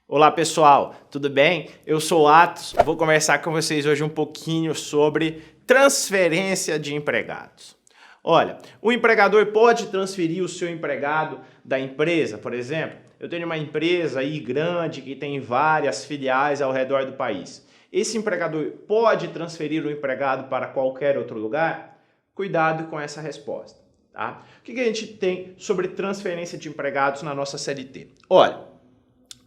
Olá pessoal, tudo bem? Eu sou o Atos, vou conversar com vocês hoje um pouquinho sobre transferência de empregados. Olha, o empregador pode transferir o seu empregado da empresa, por exemplo. Eu tenho uma empresa aí grande que tem várias filiais ao redor do país. Esse empregador pode transferir o empregado para qualquer outro lugar? Cuidado com essa resposta, tá? O que a gente tem sobre transferência de empregados na nossa CLT? Olha,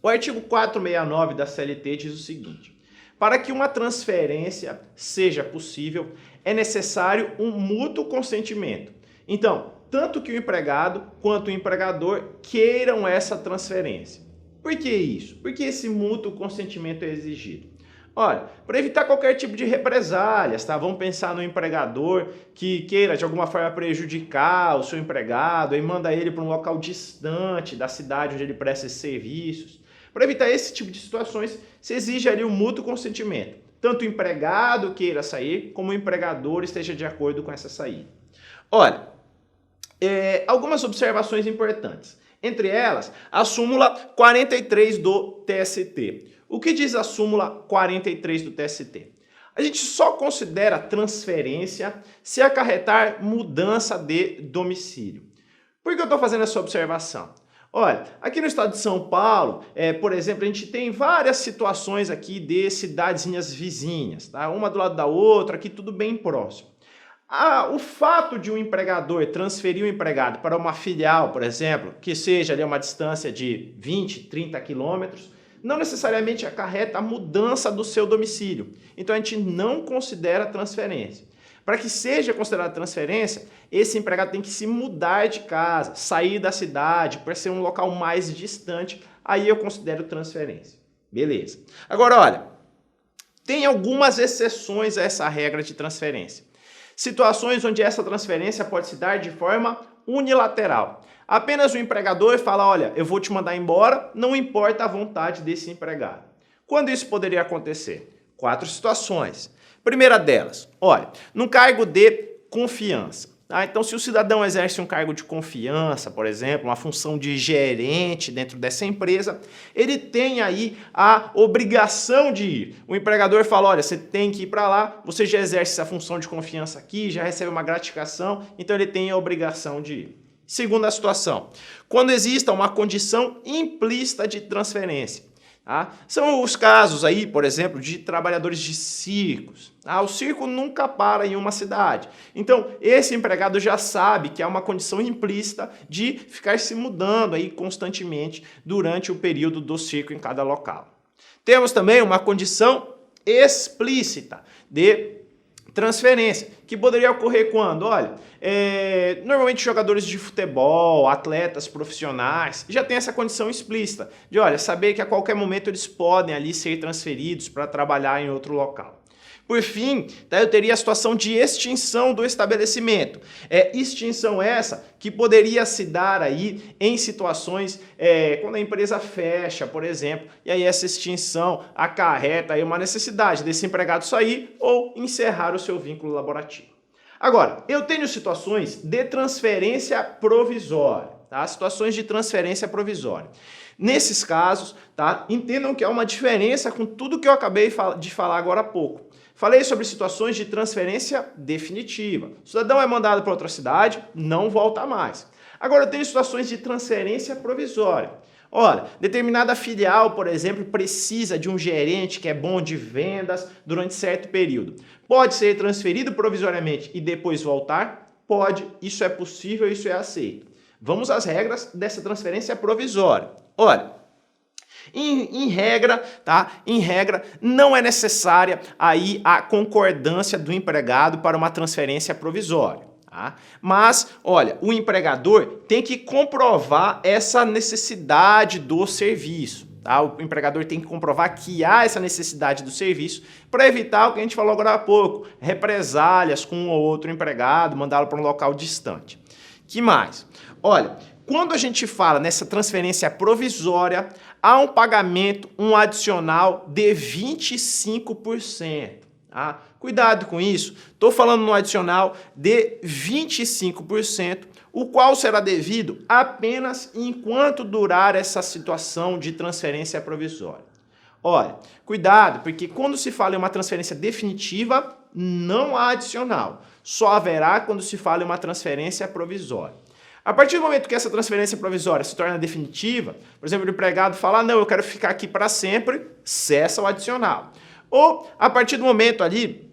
o artigo 469 da CLT diz o seguinte: para que uma transferência seja possível, é necessário um mútuo consentimento. Então, tanto que o empregado quanto o empregador queiram essa transferência. Por que isso? Por que esse mútuo consentimento é exigido? Olha, para evitar qualquer tipo de represálias, tá? Vamos pensar no empregador que queira de alguma forma prejudicar o seu empregado e manda ele para um local distante da cidade onde ele presta esses serviços. Para evitar esse tipo de situações, se exige ali um mútuo consentimento. Tanto o empregado queira sair, como o empregador esteja de acordo com essa saída. Olha, algumas observações importantes. Entre elas, a súmula 43 do TST. O que diz a súmula 43 do TST? A gente só considera transferência se acarretar mudança de domicílio. Por que eu estou fazendo essa observação? Olha, aqui no estado de São Paulo, por exemplo, a gente tem várias situações aqui de cidadezinhas vizinhas, tá? Uma do lado da outra, aqui tudo bem próximo. O fato de um empregador transferir o empregado para uma filial, por exemplo, que seja ali uma distância de 20, 30 quilômetros, não necessariamente acarreta a mudança do seu domicílio. Então a gente não considera transferência. Para que seja considerada transferência, esse empregado tem que se mudar de casa, sair da cidade, para ser um local mais distante, aí eu considero transferência. Beleza. Agora, olha, tem algumas exceções a essa regra de transferência. Situações onde essa transferência pode se dar de forma unilateral. Apenas o empregador fala, olha, eu vou te mandar embora, não importa a vontade desse empregado. Quando isso poderia acontecer? 4 situações. Primeira delas, olha, num cargo de confiança. Então, se o cidadão exerce um cargo de confiança, por exemplo, uma função de gerente dentro dessa empresa, ele tem aí a obrigação de ir. O empregador fala, olha, você tem que ir para lá, você já exerce essa função de confiança aqui, já recebe uma gratificação, então ele tem a obrigação de ir. Segunda situação, quando exista uma condição implícita de transferência. São os casos aí, por exemplo, de trabalhadores de circos. O circo nunca para em uma cidade. Então, esse empregado já sabe que há uma condição implícita de ficar se mudando aí constantemente durante o período do circo em cada local. Temos também uma condição explícita de transferência, que poderia ocorrer quando? Olha, normalmente jogadores de futebol, atletas profissionais, já tem essa condição explícita de, olha, saber que a qualquer momento eles podem ali ser transferidos para trabalhar em outro local. Por fim, eu teria a situação de extinção do estabelecimento. Extinção essa que poderia se dar aí em situações quando a empresa fecha, por exemplo, e aí essa extinção acarreta aí uma necessidade desse empregado sair ou encerrar o seu vínculo laborativo. Agora, eu tenho situações de transferência provisória, tá? Situações de transferência provisória. Nesses casos, tá? Entendam que há uma diferença com tudo que eu acabei de falar agora há pouco. Falei sobre situações de transferência definitiva. O cidadão é mandado para outra cidade, não volta mais. Agora, eu tenho situações de transferência provisória. Olha, determinada filial, por exemplo, precisa de um gerente que é bom de vendas durante certo período. Pode ser transferido provisoriamente e depois voltar? Pode, isso é possível, isso é aceito. Vamos às regras dessa transferência provisória. Olha, em regra, tá? Em regra, não é necessária aí a concordância do empregado para uma transferência provisória. Tá? Mas, olha, o empregador tem que comprovar essa necessidade do serviço. Tá? O empregador tem que comprovar que há essa necessidade do serviço para evitar o que a gente falou agora há pouco, represálias com um ou outro empregado, mandá-lo para um local distante. Que mais? Olha, quando a gente fala nessa transferência provisória, há um pagamento, um adicional de 25%. Tá? Cuidado com isso, estou falando no adicional de 25%, o qual será devido apenas enquanto durar essa situação de transferência provisória. Olha, cuidado, porque quando se fala em uma transferência definitiva, não há adicional. Só haverá quando se fala em uma transferência provisória. A partir do momento que essa transferência provisória se torna definitiva, por exemplo, o empregado fala, não, eu quero ficar aqui para sempre, cessa o adicional. Ou, a partir do momento ali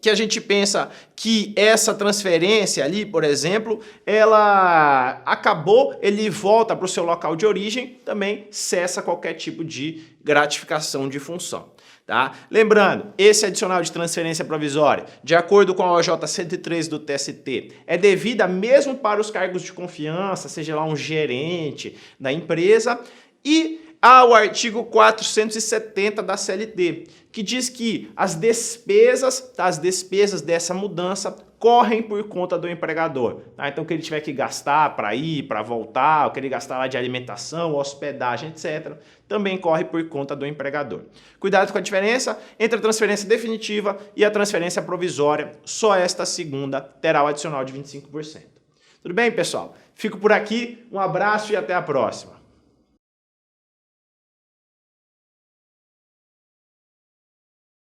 que a gente pensa que essa transferência ali, por exemplo, ela acabou, ele volta para o seu local de origem, também cessa qualquer tipo de gratificação de função. Tá? Lembrando, esse adicional de transferência provisória, de acordo com a OJ 103 do TST, é devida mesmo para os cargos de confiança, seja lá um gerente da empresa, e há o artigo 470 da CLT, que diz que as despesas dessa mudança correm por conta do empregador. Tá? Então, o que ele tiver que gastar para ir, para voltar, o que ele gastar lá de alimentação, hospedagem, etc., também corre por conta do empregador. Cuidado com a diferença entre a transferência definitiva e a transferência provisória. Só esta segunda terá o adicional de 25%. Tudo bem, pessoal? Fico por aqui, um abraço e até a próxima.